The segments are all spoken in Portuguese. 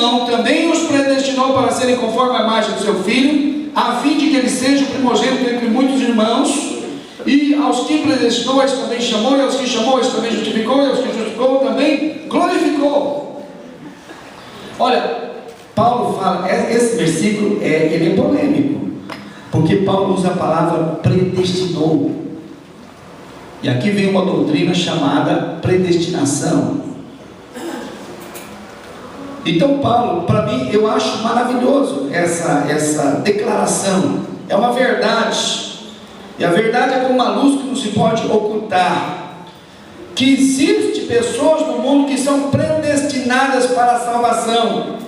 predestinou, também os predestinou para serem conforme a imagem do seu Filho, a fim de que ele seja o primogênito entre muitos irmãos. E aos que predestinou, eles também chamou, e aos que chamou, eles também justificou, e aos que justificou, também glorificou. Olha, Paulo fala, esse versículo ele é polêmico, porque Paulo usa a palavra predestinou. E aqui vem uma doutrina chamada predestinação. Então Paulo, para mim, eu acho maravilhoso essa declaração. É uma verdade. E a verdade é como uma luz que não se pode ocultar. Que existe pessoas no mundo que são predestinadas para a salvação.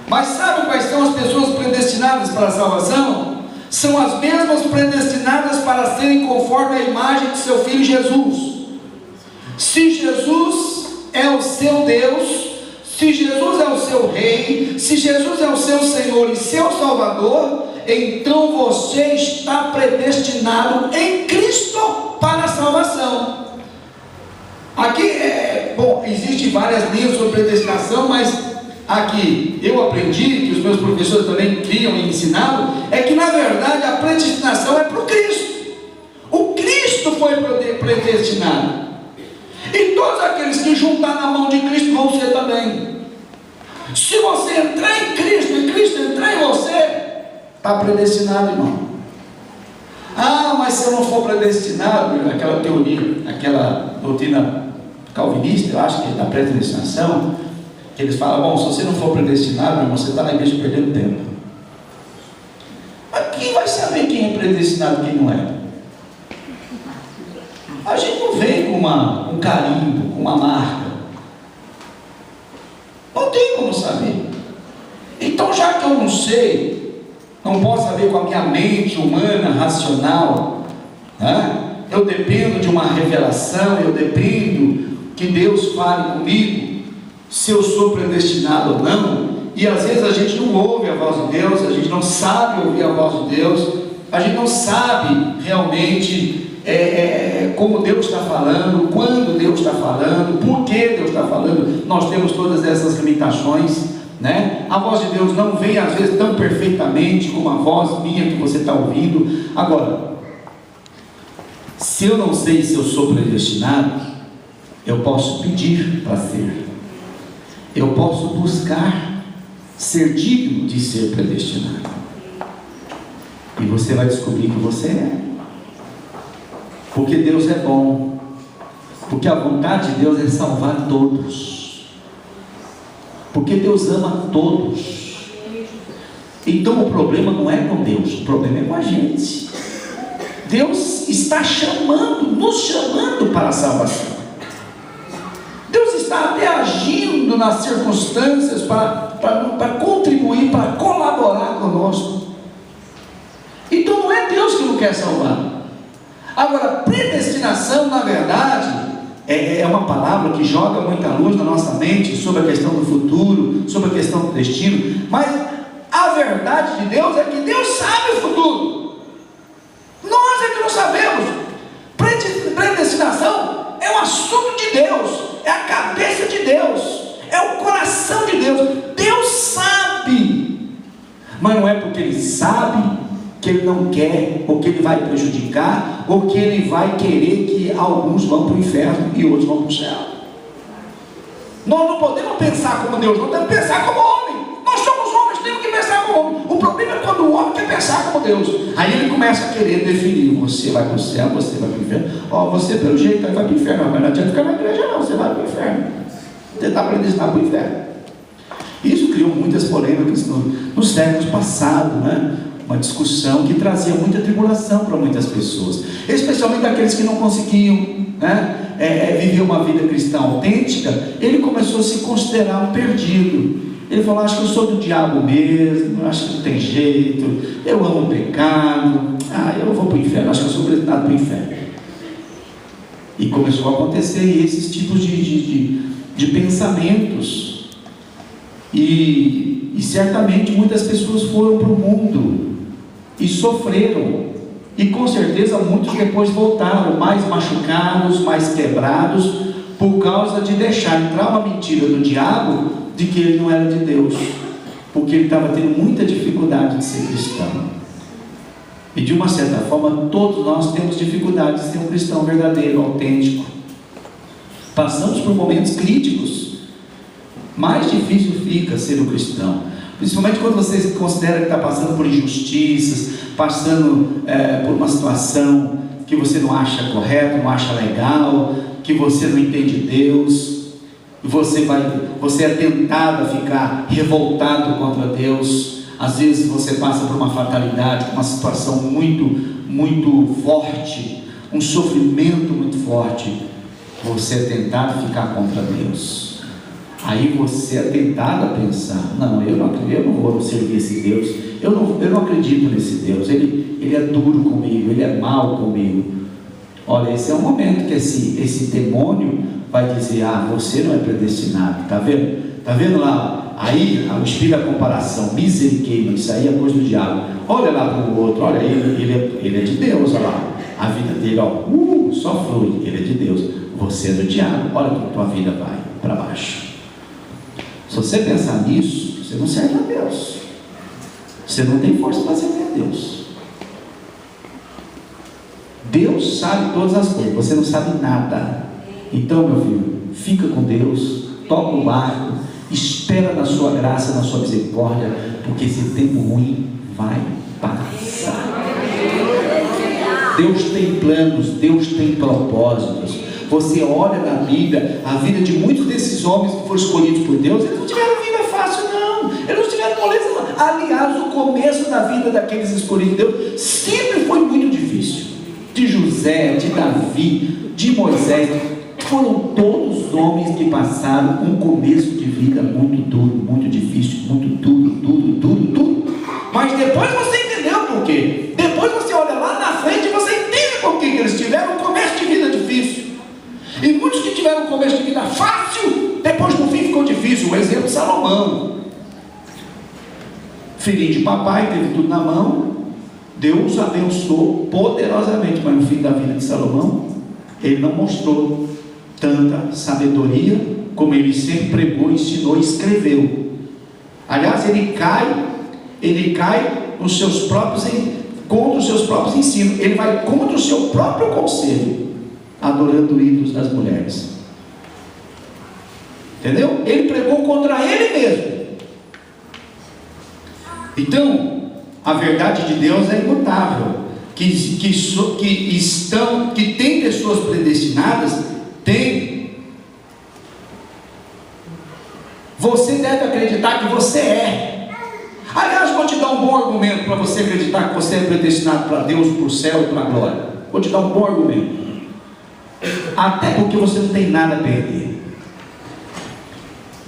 Mas sabe quais são as pessoas predestinadas para a salvação? São as mesmas predestinadas para serem conforme a imagem de seu Filho Jesus. Se Jesus é o seu Deus, se Jesus é o seu Rei, se Jesus é o seu Senhor e seu Salvador, então você está predestinado em Cristo para a salvação. Aqui, existem várias linhas sobre predestinação, mas aqui eu aprendi, que os meus professores também criam e ensinaram, é que na verdade a predestinação é para o Cristo. O Cristo foi predestinado. E todos aqueles que juntar na mão de Cristo vão ser também. Se você entrar em Cristo e Cristo entrar em você, está predestinado, irmão. Mas se eu não for predestinado, aquela teoria, aquela doutrina calvinista, eu acho que é da predestinação, que eles falam, se você não for predestinado, irmão, você está na igreja perdendo tempo. Mas quem vai saber quem é predestinado e quem não é? A gente não vem com um carimbo, com uma marca. Não tem como saber. Então, já que eu não sei, não posso saber com a minha mente humana, racional, né? Eu dependo de uma revelação, eu dependo que Deus fale comigo, se eu sou predestinado ou não. E às vezes a gente não ouve a voz de Deus, a gente não sabe ouvir a voz de Deus, a gente não sabe realmente como Deus está falando, quando Deus está falando, por que Deus está falando. Nós temos todas essas limitações, né? A voz de Deus não vem às vezes tão perfeitamente como a voz minha que você está ouvindo. Agora, se eu não sei se eu sou predestinado, eu posso pedir para ser, eu posso buscar ser digno de ser predestinado, e você vai descobrir que você é. Porque Deus é bom, porque a vontade de Deus é salvar todos, porque Deus ama todos. Então o problema não é com Deus, o problema é com a gente. Deus está nos chamando para a salvação. Deus está até agindo nas circunstâncias para contribuir, para colaborar conosco. Então não é Deus que não quer salvar. Agora, predestinação, na verdade, é uma palavra que joga muita luz na nossa mente sobre a questão do futuro, sobre a questão do destino. Mas a verdade de Deus é que Deus sabe o futuro. Nós é que não sabemos. Predestinação é um assunto de Deus, é a cabeça de Deus, é o coração de Deus. Deus sabe, mas não é porque Ele sabe que Ele não quer, ou que Ele vai prejudicar, ou que Ele vai querer que alguns vão para o inferno e outros vão para o céu. Nós não podemos pensar como Deus, nós temos que pensar como homem. Nós somos homens, temos que pensar como homem. O problema é quando o homem quer pensar como Deus. Aí ele começa a querer definir: você vai para o céu, você vai para o inferno. Você pelo jeito vai para o inferno, mas não adianta ficar na igreja não, você vai para o inferno. Você está predestinado para o inferno. Isso criou muitas polêmicas nos séculos passados, né? Uma discussão que trazia muita tribulação para muitas pessoas, especialmente aqueles que não conseguiam, né, viver uma vida cristã autêntica. Ele começou a se considerar um perdido. Ele falou: acho que eu sou do diabo mesmo, acho que não tem jeito, eu amo o pecado, eu vou para o inferno, acho que eu sou predestinado para o inferno. E começou a acontecer esses tipos de pensamentos, e certamente muitas pessoas foram para o mundo e sofreram, e com certeza muitos depois voltaram mais machucados, mais quebrados, por causa de deixar entrar uma mentira do diabo de que ele não era de Deus, porque ele estava tendo muita dificuldade de ser cristão. E de uma certa forma, todos nós temos dificuldade de ser um cristão verdadeiro, autêntico. Passamos por momentos críticos. Mais difícil fica ser um cristão, principalmente quando você considera que está passando por injustiças, passando por uma situação que você não acha correta, não acha legal, que você não entende Deus. Você é tentado a ficar revoltado contra Deus. Às vezes você passa por uma fatalidade, uma situação muito forte, um sofrimento muito forte. Você é tentado a ficar contra Deus. Aí você é tentado a pensar: não, eu não vou servir esse Deus, eu não acredito nesse Deus, ele é duro comigo, ele é mau comigo. Olha, esse é o momento que esse demônio vai dizer: ah, você não é predestinado. Está vendo lá? Aí o espírito da comparação, misericórdia, isso aí é coisa do diabo. Olha lá para o outro, olha, ele é de Deus, olha lá, a vida dele, só flui, ele é de Deus. Você é do diabo, olha que tua vida vai para baixo. Se você pensar nisso, você não serve a Deus, você não tem força para servir a Deus. Deus sabe todas as coisas, você não sabe nada. Então, meu filho, fica com Deus, toca o barco, espera na sua graça, na sua misericórdia, porque esse tempo ruim vai passar. Deus tem planos, Deus tem propósitos. Você olha na Bíblia, a vida de muitos desses homens que foram escolhidos por Deus, eles não tiveram vida fácil, não. Eles não tiveram moleza, não. Aliás, o começo da vida daqueles escolhidos de Deus sempre foi muito difícil. De José, de Davi, de Moisés, foram todos homens que passaram um começo de vida muito duro, muito difícil, muito duro. Mas depois você entendeu por quê. Depois você olha lá na frente e você entende por que eles tiveram um começo de vida difícil. E muitos que tiveram um começo de vida fácil, depois no fim ficou difícil. O exemplo de Salomão, filhinho de papai, teve tudo na mão. Deus abençoou poderosamente, mas no fim da vida de Salomão, ele não mostrou tanta sabedoria como ele sempre pregou, ensinou e escreveu. Aliás, ele cai nos seus próprios, contra os seus próprios ensinos. Ele vai contra o seu próprio conselho, adorando ídolos das mulheres. Entendeu? Ele pregou contra ele mesmo. Então, a verdade de Deus é imutável. Que tem pessoas predestinadas, tem. Você deve acreditar que você é. Aliás, vou te dar um bom argumento para você acreditar que você é predestinado para Deus, para o céu e para a glória. Vou te dar um bom argumento. Até porque você não tem nada a perder.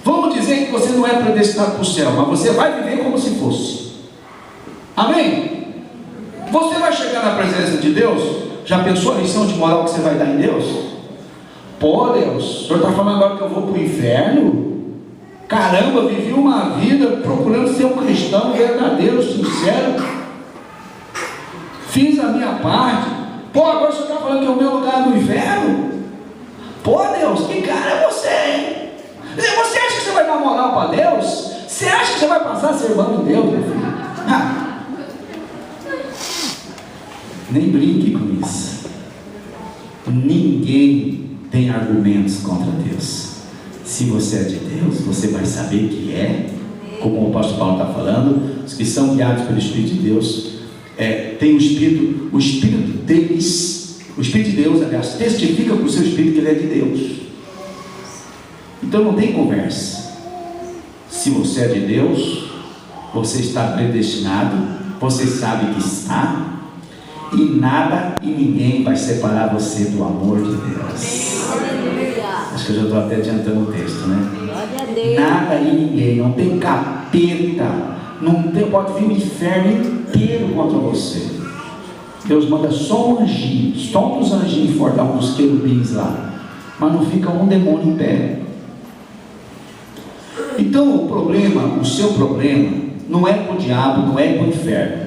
Vamos dizer que você não é predestinado para o céu, mas você vai viver como se fosse. Amém? Você vai chegar na presença de Deus. Já pensou a lição de moral que você vai dar em Deus? Pô, Deus, o Senhor está falando agora que eu vou para o inferno? Caramba, vivi uma vida procurando ser um cristão verdadeiro, sincero, fiz a minha parte. Pô, agora o Senhor está falando que o meu lugar é no inferno? Pô, Deus, que cara é você, hein? Você acha que você vai dar moral para Deus? Você acha que você vai passar sermão de Deus, meu filho? Nem brinque com isso. Ninguém tem argumentos contra Deus. Se você é de Deus, você vai saber que é, como o apóstolo Paulo está falando, os que são guiados pelo Espírito de Deus, tem o Espírito deles, o Espírito de Deus, aliás, testifica para o seu Espírito que ele é de Deus. Então não tem conversa. Se você é de Deus, você está predestinado, você sabe que está, e nada e ninguém vai separar você do amor de Deus. Acho que eu já estou até adiantando o texto, né? Nada e ninguém, não tem capeta, pode vir o inferno inteiro contra você. Deus manda só um anjinho, só um dos anjinhos fortes, um dos querubins lá, mas não fica um demônio em pé. Então o seu problema não é com o diabo, não é com o inferno.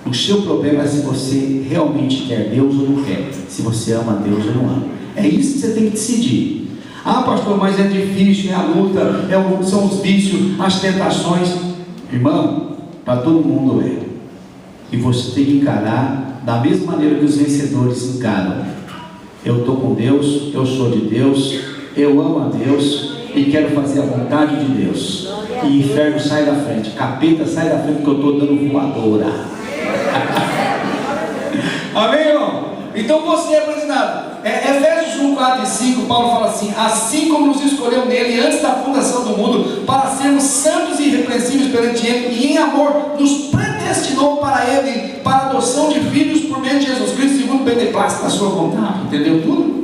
O seu problema é se você realmente quer Deus ou não quer, se você ama Deus ou não ama. É isso que você tem que decidir. Ah, pastor, mas é difícil, é a luta, são os vícios, as tentações. Irmão, para todo mundo é. E você tem que encarar da mesma maneira que os vencedores encaram. Eu estou com Deus, eu sou de Deus, eu amo a Deus e quero fazer a vontade de Deus. E inferno sai da frente, capeta sai da frente, porque eu estou dando voadora. Amém, irmão? Então você é apresentado. Efésios 1, 4 e 5, Paulo fala assim: assim como nos escolheu nele antes da fundação do mundo, para sermos santos e irrepreensíveis perante ele, e em amor nos predestinou para ele, para a adoção de filhos por meio de Jesus Cristo, segundo o beneplácito da sua vontade. Entendeu tudo?